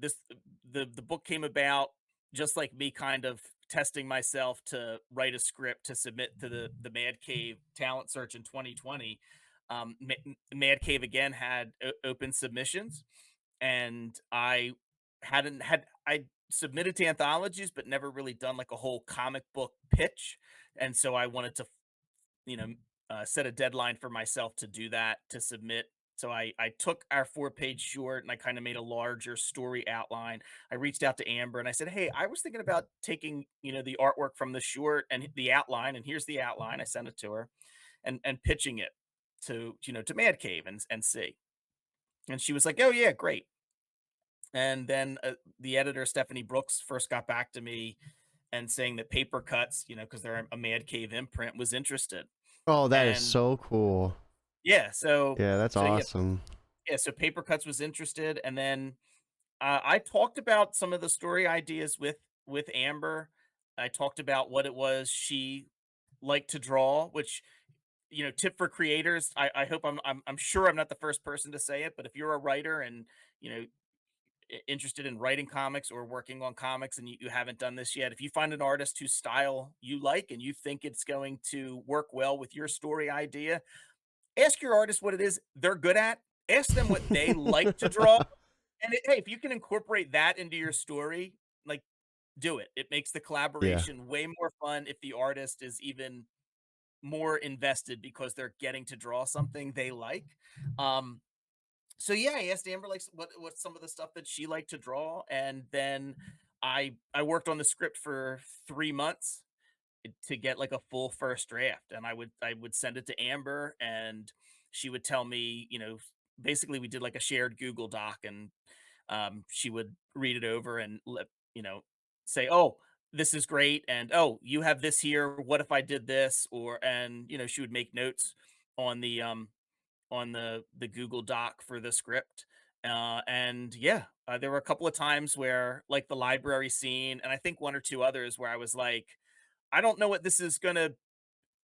the book came about just like me kind of testing myself to write a script to submit to the Mad Cave talent search in 2020. Mad Cave again had open submissions, and I submitted to anthologies, but never really done like a whole comic book pitch, and so I wanted to, you know, set a deadline for myself to do that, to submit. So I took our 4-page short and I kind of made a larger story outline. I reached out to Amber and I said, "Hey, I was thinking about taking the artwork from the short and the outline, and here's the outline." I sent it to her, and pitching it to Mad Cave and see. And she was like, "Oh yeah, great." And then the editor Stephanie Brooks first got back to me and saying that Paper Cuts, because they're a Mad Cave imprint, was interested. Oh, that is And so cool. yeah, so Yeah, that's so yeah, awesome. yeah, so Paper Cuts was interested, and then I talked about some of the story ideas with Amber. I talked about what it was she liked to draw, which, tip for creators. I hope I'm sure I'm not the first person to say it, but if you're a writer and you know interested in writing comics or working on comics, and you haven't done this yet, if you find an artist whose style you like and you think it's going to work well with your story idea, ask your artist what it is they're good at. Ask them what they like to draw, and hey, if you can incorporate that into your story, like, do it. It makes the Yeah. collaboration way more fun if the artist is even more invested because they're getting to draw something they like. Um, so yeah, I asked Amber like what's some of the stuff that she liked to draw, and then I worked on the script for 3 months to get like a full first draft, and I would send it to Amber, and she would tell me, basically we did like a shared Google Doc, and she would read it over and say, "Oh, this is great," and "Oh, you have this here. What if I did this?" Or and she would make notes on the Google Doc for the script. And yeah, there were a couple of times where like the library scene, and I think one or two others where I was like, I don't know what this is gonna.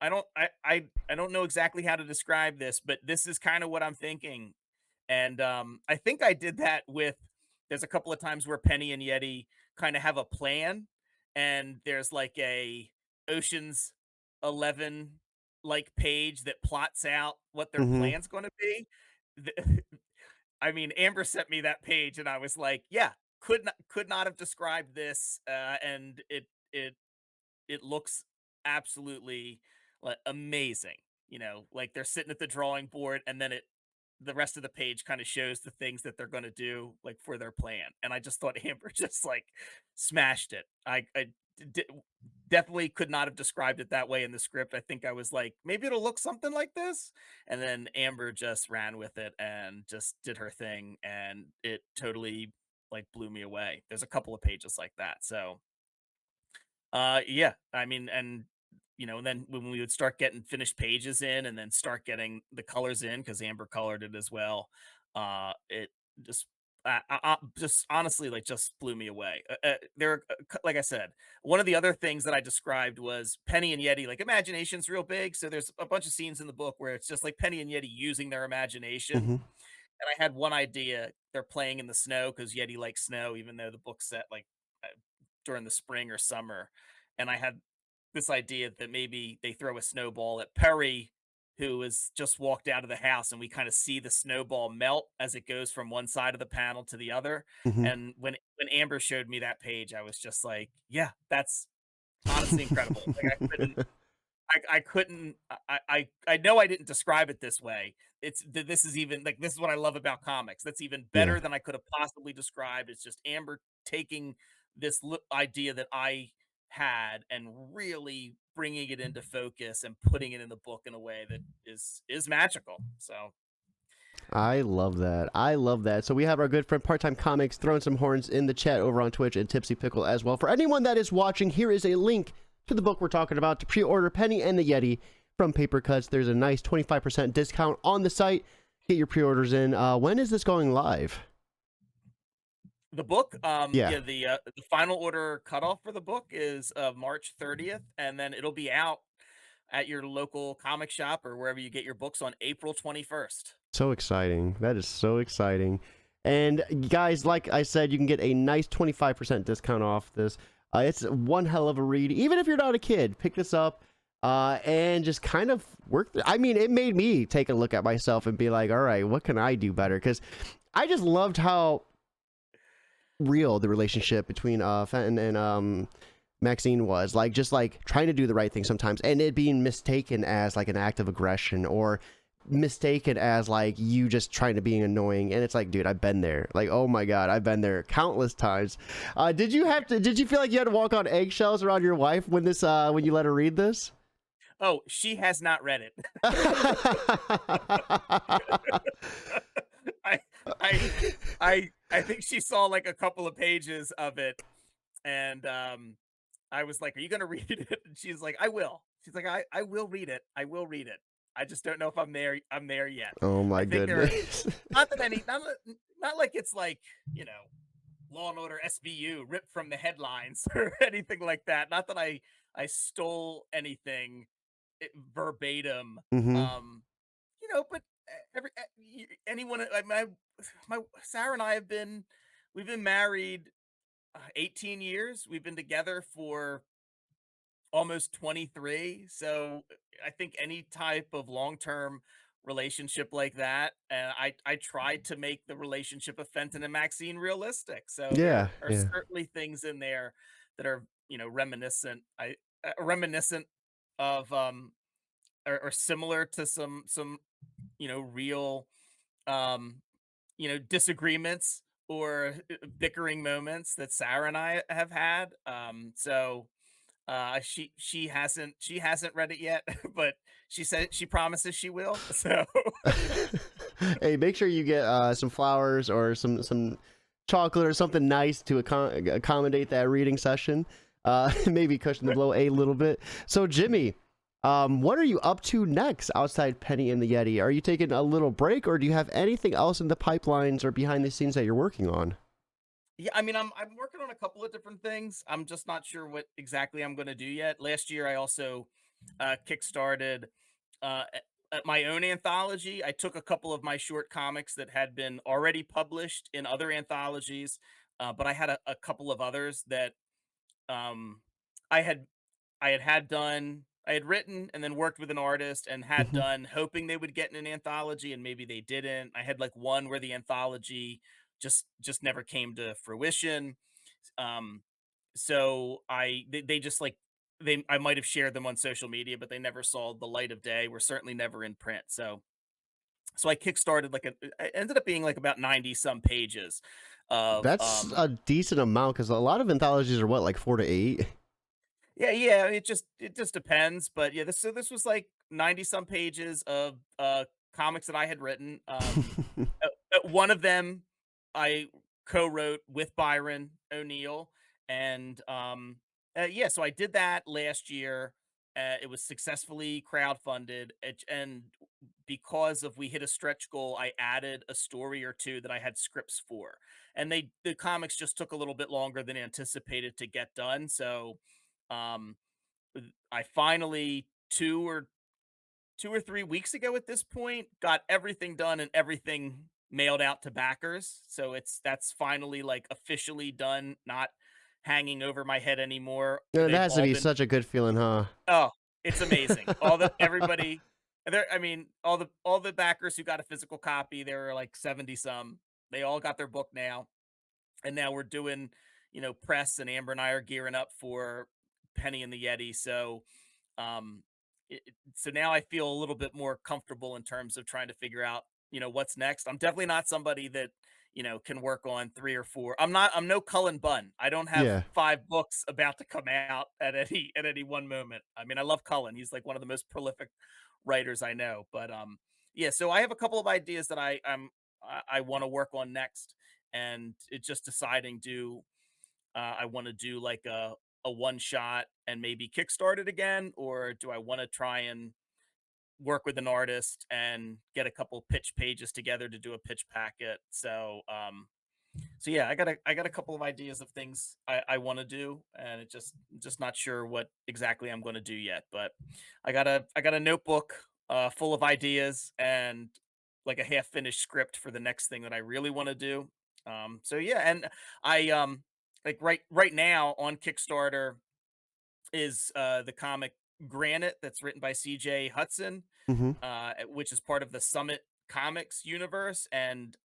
I don't know exactly how to describe this, but this is kind of what I'm thinking. And I think I did that with. There's a couple of times where Penny and Yeti kind of have a plan, and there's like a Ocean's 11 like page that plots out what their Hmm. plan's going to be. The- I mean, Amber sent me that page, and I was like, "Yeah, could not have described this." And it looks absolutely like amazing. Like they're sitting at the drawing board, and then the rest of the page kind of shows the things that they're going to do like for their plan. And I just thought Amber just like smashed it. I d- definitely could not have described it that way in the script. I think I was like, maybe it'll look something like this. And then Amber just ran with it and just did her thing. And it totally like blew me away. There's a couple of pages like that. So, yeah, I mean, and and then when we would start getting finished pages in and then start getting the colors in because Amber colored it as well, it just just honestly like just blew me away. There, like I said, one of the other things that I described was Penny and Yeti. Like imagination's real big, so there's a bunch of scenes in the book where it's just like Penny and Yeti using their imagination. Hmm. And I had one idea. They're playing in the snow because Yeti likes snow, even though the book's set like uh, during the spring or summer. And I had this idea that maybe they throw a snowball at Peri, who has just walked out of the house, and we kind of see the snowball melt as it goes from one side of the panel to the other. Hmm. And when Amber showed me that page, I was just like, yeah, that's honestly incredible. Like I couldn't I know I didn't describe it this way. This is even like this is what I love about comics. That's even Yeah. better than I could have possibly described. It's just Amber taking this idea that I had and really bringing it into focus and putting it in the book in a way that is magical. So I love that. I love that. So we have our good friend Part Time Comics throwing some horns in the chat over on Twitch and Tipsy Pickle as well. For anyone that is watching, here is a link to the book we're talking about to pre-order Penny and the Yeti from Paper Cuts. There's a nice 25% discount on the site. Get your pre-orders in. When is this going live? the book, Yeah. yeah, the final order cutoff for the book is March 30th, and then it'll be out at your local comic shop or wherever you get your books on April 21st. So exciting. That is so exciting. And guys, like I said, you can get a nice 25% discount off this. It's one hell of a read. Even if you're not a kid, pick this up and just kind of work. I mean, it made me take a look at myself and be like, all right, what can I do better? Because I just loved how real the relationship between Fenton and Maxine was. Like, just like trying to do the right thing sometimes and it being mistaken as like an act of aggression or mistaken as like you just trying to be annoying. And it's like, dude, I've been there. Like, oh my god, I've been there countless times. Did you feel like you had to walk on eggshells around your wife when this when you let her read this? Oh, she has not read it. I I I think she saw like a couple of pages of it, and I was like, "Are you gonna read it?" And she's like, "I will." She's like, "I will read it. I will read it. I just don't know if I'm there. I'm there yet." Oh I my think there are goodness. not that any not like it's like Law and Order SVU ripped from the headlines or anything like that. Not that I stole anything verbatim. Hmm. But anyone, my Sarah and I we've been married 18 years. We've been together for almost 23. So I think any type of long-term relationship like that, and I tried to make the relationship of Fenton and Maxine realistic. So Yeah, there are yeah. certainly things in there that are, reminiscent. Reminiscent of or similar to some real um disagreements or bickering moments that Sarah and I have had. So she hasn't read it yet, but she said she promises she will. So Hey, make sure you get some flowers or some chocolate or something nice to accommodate that reading session. Maybe cushion the blow a little bit. So, Jimmy, what are you up to next outside Penny and the Yeti? Are you taking a little break, or do you have anything else in the pipelines or behind the scenes that you're working on? yeah, I mean, I'm working on a couple of different things. I'm just not sure what exactly I'm going to do yet. Last year, I also kickstarted my own anthology. I took a couple of my short comics that had been already published in other anthologies, but I had a couple of others that um, I had had done. I had written and then worked with an artist and had Hmm. done, hoping they would get in an anthology, and maybe they didn't. I had like one where the anthology just never came to fruition. Um, so they just like they I might have shared them on social media, but they never saw the light of day. We're certainly never in print. So I kickstarted like it ended up being like about 90 some pages of That's a decent amount because a lot of anthologies are what, like 4 to 8. Yeah, it just depends, but yeah, this was like 90 some pages of comics that I had written. One of them I co-wrote with Byron O'Neill, and yeah, so I did that last year. It was successfully crowdfunded, and because of we hit a stretch goal, I added a story or two that I had scripts for, and the comics just took a little bit longer than anticipated to get done. So, um, I finally 2 or 3 weeks ago at this point, got everything done and everything mailed out to backers. So that's finally like officially done, not hanging over my head anymore. That They've has to all be been such a good feeling, huh? oh, it's amazing. All the everybody there I mean, all the backers who got a physical copy, there were like 70 some. They all got their book now. And now we're doing, press, and Amber and I are gearing up for Penny and the Yeti. So um, so now I feel a little bit more comfortable in terms of trying to figure out, what's next. I'm definitely not somebody that, can work on three or four. I'm no Cullen Bunn. I don't have Yeah. 5 books about to come out at any one moment. I mean, I love Cullen. He's like one of the most prolific writers I know. But yeah, so I have a couple of ideas that I want to work on next, and it's just deciding, do I want to do like a one shot and maybe kickstart it again, or do I want to try and work with an artist and get a couple pitch pages together to do a pitch packet? So yeah, I got a couple of ideas of things I want to do, and just not sure what exactly I'm going to do yet. But I got a notebook full of ideas and like a half finished script for the next thing that I really want to do. So yeah, and I like right now on Kickstarter is the comic Granite that's written by CJ Hudson, Hmm. which is part of the Summit Comics universe. And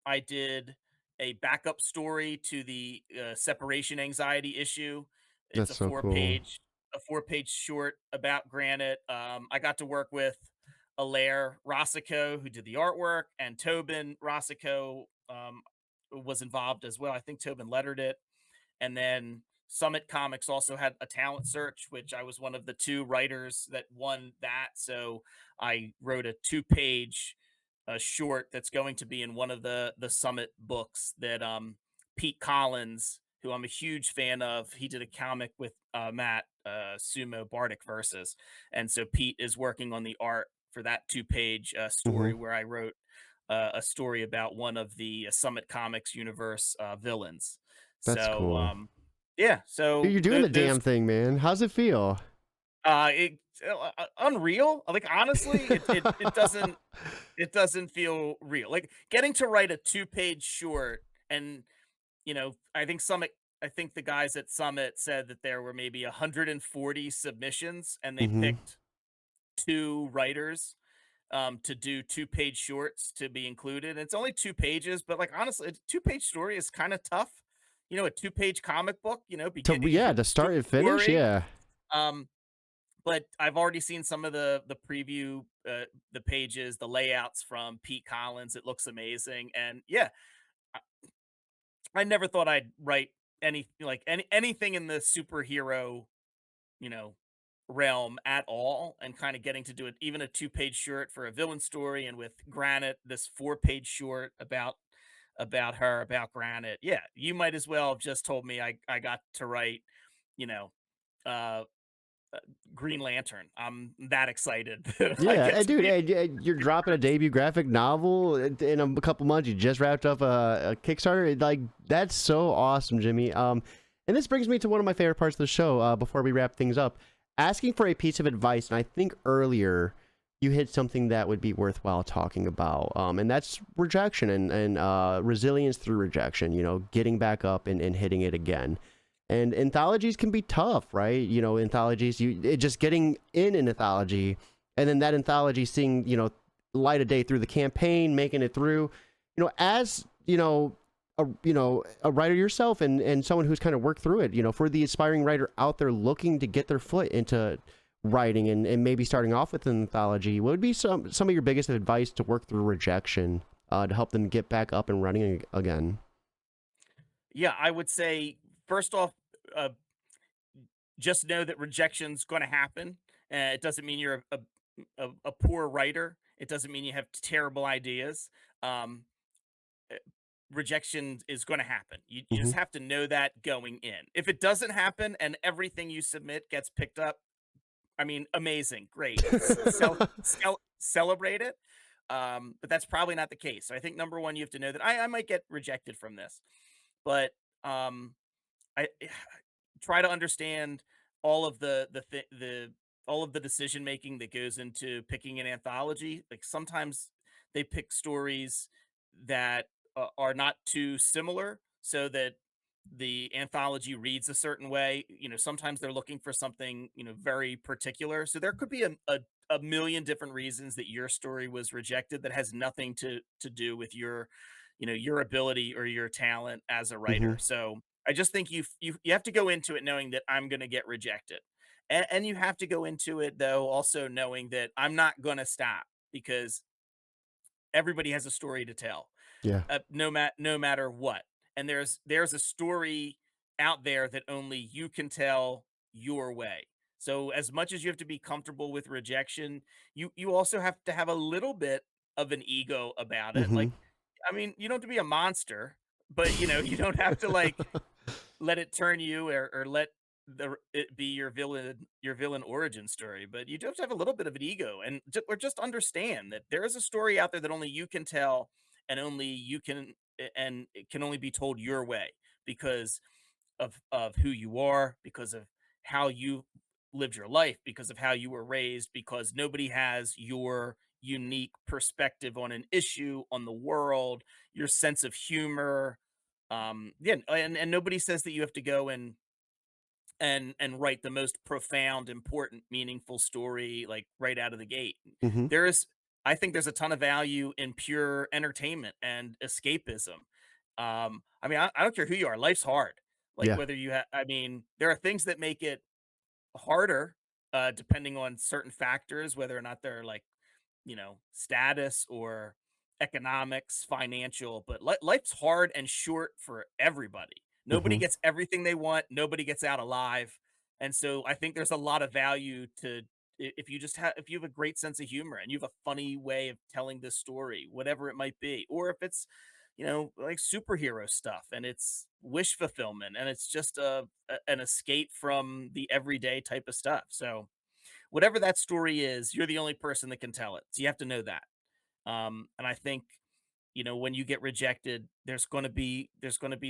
I did a backup story to the separation anxiety issue. It's That's a so four cool. page a 4 page short about Granite. I got to work with Alaire Rossico, who did the artwork, and Tobin Rossico was involved as well. I think Tobin lettered it. And then Summit Comics also had a talent search, which I was one of the 2 writers that won that. So I wrote a 2 page short that's going to be in one of the Summit books that Pete Collins, who I'm a huge fan of, he did a comic with Matt Sumo Bardic Versus. And so Pete is working on the art for that 2 page Hmm. story where I wrote a story about one of the Summit Comics universe villains. That's So, cool. yeah, Dude, so you're doing the those damn thing, man. How's it feel? it unreal. Like honestly, it doesn't feel real. Like getting to write a 2 page short, and I think the guys at Summit said that there were maybe 140 submissions, and they Hmm. picked 2 writers to do 2 page shorts to be included. It's only 2 pages, but like honestly, a 2 page story is kind of tough. A 2 page comic book, To beginning yeah, to start and finish, story. yeah. Um, but I've already seen some of the preview, the pages, the layouts from Pete Collins. It looks amazing, and yeah, I, I never thought I'd write anything in the superhero, you know, realm at all, and kind of getting to do it, even a 2 page short for a villain story, and with Granite, this 4 page short about Granite. Yeah, you might as well have just told me I got to write, you know, uh Green Lantern. I'm that excited that I Yeah, get and to dude, be you're dropping a debut graphic novel in a couple months. You just wrapped up a Kickstarter. Like that's so awesome, Jimmy. And this brings me to one of my favorite parts of the show. Before we wrap things up, asking for a piece of advice, and I think earlier you hit something that would be worthwhile talking about. And that's rejection and resilience through rejection. You know, getting back up and hitting it again. And anthologies can be tough, right? You know, anthologies, just getting in an anthology, and then that anthology seeing, light of day through the campaign, making it through, as a writer yourself, and someone who's kind of worked through it, for the aspiring writer out there looking to get their foot into writing and maybe starting off with an anthology, what would be some of your biggest advice to work through rejection, to help them get back up and running again? Yeah, I would say first off, uh, just know that rejection's going to happen. It doesn't mean you're a poor writer. It doesn't mean you have terrible ideas. Um, uh, Rejection is going to happen. You Hmm. just have to know that going in. If it doesn't happen and everything you submit gets picked up, I mean, amazing, great, celebrate it. But that's probably not the case. So I think number one, you have to know that I might get rejected from this, but um, I try to understand all of the all of the decision making that goes into picking an anthology. Like sometimes they pick stories that are not too similar, so that the anthology reads a certain way. You know, sometimes they're looking for something, you know, very particular. So there could be a million different reasons that your story was rejected that has nothing to do with your, you know, your ability or your talent as a Hmm. writer. So I just think you have to go into it knowing that I'm going to get rejected, and you have to go into it though also knowing that I'm not going to stop, because everybody has a story to tell, Yeah. no matter what. And there's a story out there that only you can tell your way. So as much as you have to be comfortable with rejection, you also have to have a little bit of an ego about it. Hmm. Like, I mean, you don't have to be a monster, but you know, you don't have to like let it turn you, or let it be your villain origin story. But you do have to have a little bit of an ego, and or just understand that there is a story out there that only you can tell, and only you can, and it can only be told your way, because of who you are, because of how you lived your life, because of how you were raised, because nobody has your unique perspective on an issue, on the world, your sense of humor. Yeah, and nobody says that you have to go and write the most profound, important, meaningful story like right out of the gate. Hmm. There is I think there's a ton of value in pure entertainment and escapism. I mean, I don't care who you are, life's hard. Like Yeah. whether you have, I mean, there are things that make it harder, depending on certain factors, whether or not they're like, you know, status or economics, financial, but life's hard and short for everybody. Nobody Hmm. gets everything they want, nobody gets out alive. And so I think there's a lot of value to, if you just have, if you have a great sense of humor and you have a funny way of telling this story, whatever it might be, or if it's, you know, like superhero stuff and it's wish fulfillment and it's just an escape from the everyday type of stuff. So whatever that story is, you're the only person that can tell it. So you have to know that. And I think, you know, when you get rejected, there's going to be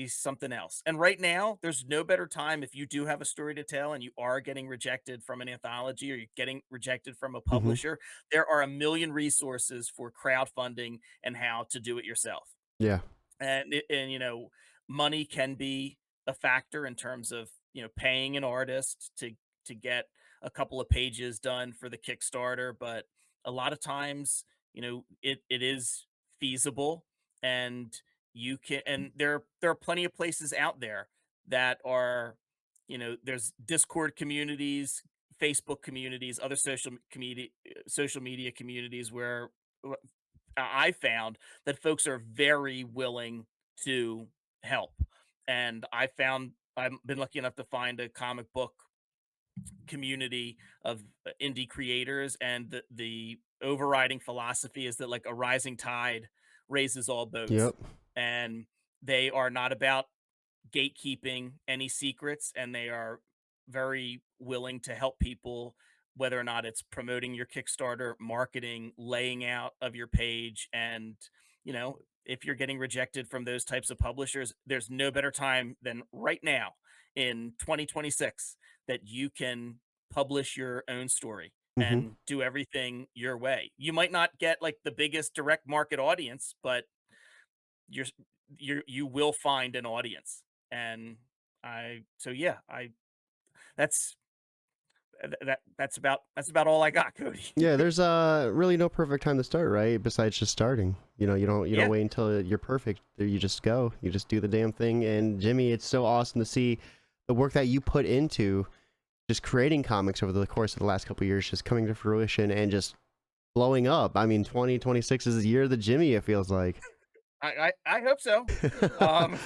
something else. And right now, there's no better time if you do have a story to tell and you are getting rejected from an anthology or you're getting rejected from a Hmm. publisher. There are a million resources for crowdfunding and how to do it yourself. Yeah. And you know, money can be a factor in terms of, you know, paying an artist to get a couple of pages done for the Kickstarter, but a lot of times, you know, it is feasible, and you can, and there are plenty of places out there that are, you know, there's Discord communities, Facebook communities, other social media communities where I found that folks are very willing to help. And I've been lucky enough to find a comic book community of indie creators, and the overriding philosophy is that like a rising tide raises all boats. Yep. And they are not about gatekeeping any secrets, and they are very willing to help people, whether or not it's promoting your Kickstarter, marketing, laying out of your page. And you know, if you're getting rejected from those types of publishers, there's no better time than right now in 2026 that you can publish your own story Hmm. and do everything your way. You might not get like the biggest direct market audience, but you're you will find an audience. And yeah, I that's that's about all I got, Cody. Yeah, there's really no perfect time to start, right? Besides just starting. You don't Yeah. wait until you're perfect. You just go. You just do the damn thing. And Jimmy, it's so awesome to see the work that you put into just creating comics over the course of the last couple of years just coming to fruition and just blowing up. I mean, 2026 is the year of the Jimmy, it feels like. I hope so. Um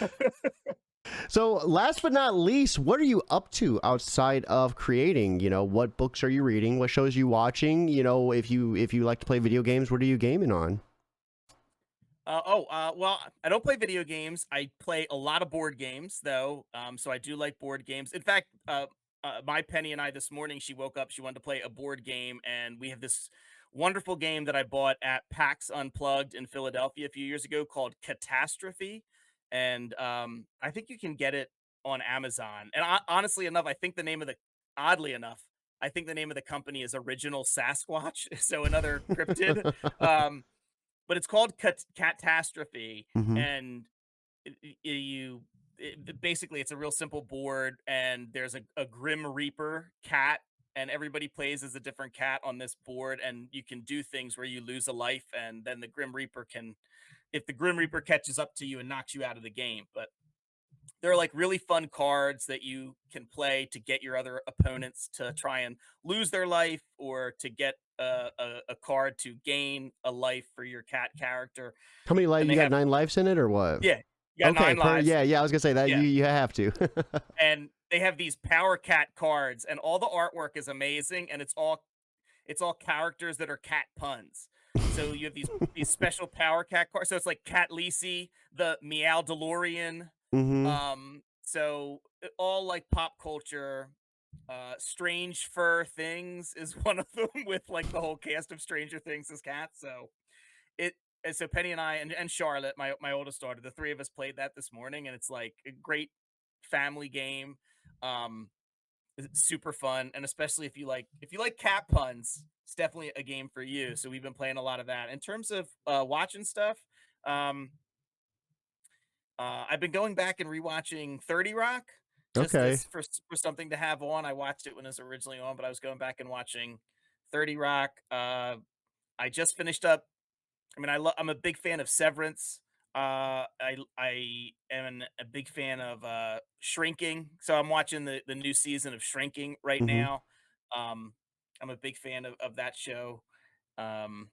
So last but not least, what are you up to outside of creating? You know, what books are you reading? What shows are you watching? You know, if you like to play video games, what are you gaming on? Well, I don't play video games. I play a lot of board games, though. So I do like board games. In fact, my Penny and I this morning, she woke up, she wanted to play a board game, and we have this wonderful game that I bought at PAX Unplugged in Philadelphia a few years ago called Catastrophe, and I think you can get it on Amazon. And honestly enough, oddly enough, I think the name of the company is Original Sasquatch, so another cryptid. Um, but it's called Catastrophe, Hmm. and basically it's a real simple board, and there's a Grim Reaper cat, and everybody plays as a different cat on this board, and you can do things where you lose a life, and then the Grim Reaper can, if the Grim Reaper catches up to you and knocks you out of the game. But they're like really fun cards that you can play to get your other opponents to try and lose their life, or to get a card to gain a life for your cat character. How many life? And You they got have, 9 lives in it or what? yeah, you got Okay, 9 lives. yeah, I was gonna say that Yeah. you have to. And they have these power cat cards, and all the artwork is amazing, and it's all characters that are cat puns. So you have these special power cat cards. So it's like Cat Lisi, the Meow DeLorean. Hmm. So all like pop culture. Strange Fur Things is one of them, with like the whole cast of Stranger Things as cats. So it and so Penny and I, and Charlotte, my oldest daughter, the three of us played that this morning, and it's like a great family game. Um, it's super fun, and especially if you like cat puns, it's definitely a game for you. So we've been playing a lot of that. In terms of watching stuff, um, I've been going back and rewatching 30 Rock, just Okay. as for something to have on. I watched it when it was originally on, but I was going back and watching 30 Rock. I just finished up. I mean, I'm a big fan of Severance. I am a big fan of Shrinking, so I'm watching the new season of Shrinking right Hmm. now. Um, I'm a big fan of that show. Um,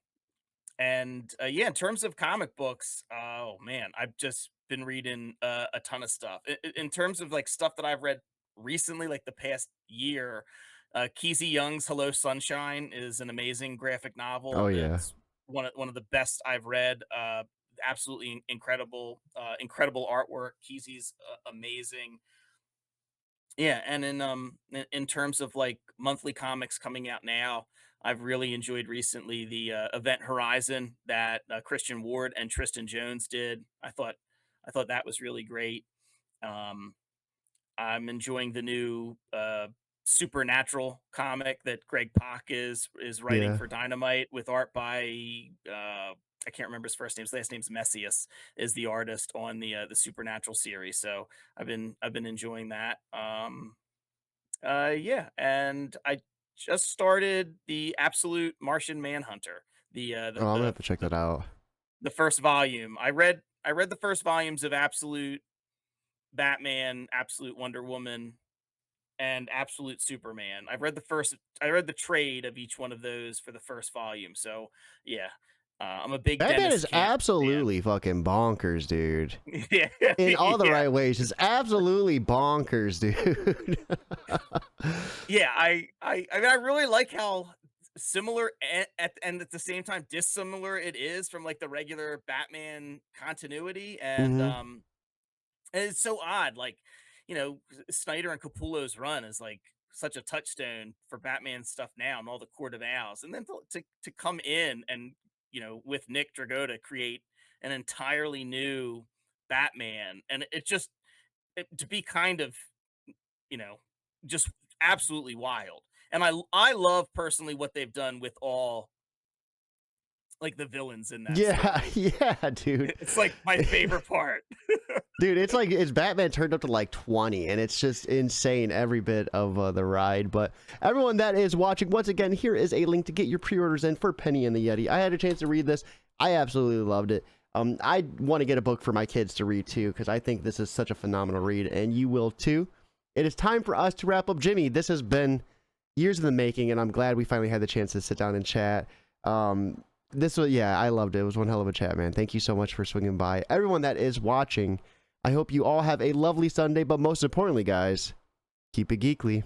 and yeah, in terms of comic books, oh man, I've just been reading a ton of stuff. In terms of like stuff that I've read recently, like the past year, Keezy Young's Hello Sunshine is an amazing graphic Oh novel. yeah. It's one of the best I've read. Absolutely incredible, incredible artwork. Keezy's amazing. Yeah, and in terms of like monthly comics coming out now, I've really enjoyed recently the Event Horizon that Christian Ward and Tristan Jones did. I thought that was really great. Um, I'm enjoying the new Supernatural comic that Greg Pak is writing Yeah. for Dynamite, with art by I can't remember his first name. His last name's Messias, is the artist on the Supernatural series. So I've been enjoying that. Yeah, and I just started the Absolute Martian Manhunter, the uh, the Oh, I'm gonna the have to check the, that out. the first volume. I read the first volumes of Absolute Batman, Absolute Wonder Woman, and Absolute Superman. I read the trade of each one of those for the first volume. So yeah, I'm a big Batman Dennis is Camp fan. absolutely fucking bonkers, dude. Yeah, In all the yeah. right ways, just absolutely bonkers, dude. Yeah, I mean, I really like how similar and at the same time dissimilar it is from like the regular Batman continuity, Hmm. and it's so odd. Like, Snyder and Capullo's run is like such a touchstone for Batman stuff now, and all the Court of Owls, and then to come in and with Nick Dragotta create an entirely new Batman, and to be kind of you know, just absolutely wild. And I love personally what they've done with all like the villains in that Yeah, story. yeah, dude. It's like my favorite part. Dude, it's like it's Batman turned up to like 20, and it's just insane every bit of the ride. But everyone that is watching, once again, here is a link to get your pre-orders in for Penny and the Yeti. I had a chance to read this. I absolutely loved it. I want to get a book for my kids to read too, because I think this is such a phenomenal read, and you will too. It is time for us to wrap up. Jimmy, this has been years in the making, and I'm glad we finally had the chance to sit down and chat. This was, yeah, I loved it. It was one hell of a chat, man. Thank you so much for swinging by. Everyone that is watching, I hope you all have a lovely Sunday, but most importantly, guys, keep it geekly.